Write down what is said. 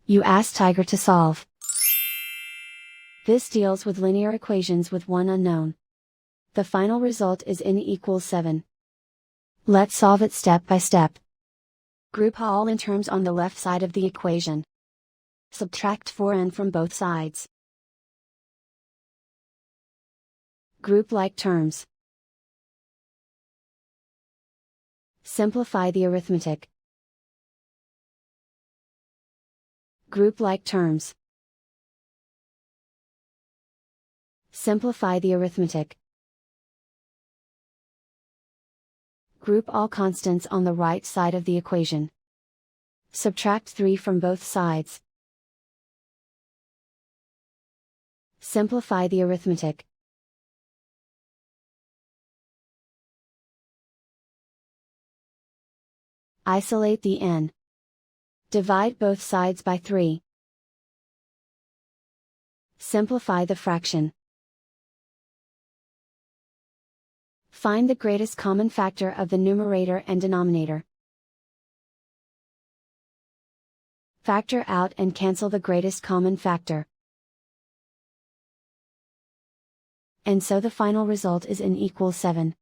You ask Tiger to solve. This deals with linear equations with one unknown. The final result is n equals 7. Let's solve it step by step. Group all n terms on the left side of the equation. Subtract 4n from both sides. Group like terms. Simplify the arithmetic. Group like terms. Simplify the arithmetic. Group all constants on the right side of the equation. Subtract 3 from both sides. Simplify the arithmetic. Isolate the n. Divide both sides by 3. Simplify the fraction. Find the greatest common factor of the numerator and denominator. Factor out and cancel the greatest common factor. And so the final result is n equals 7.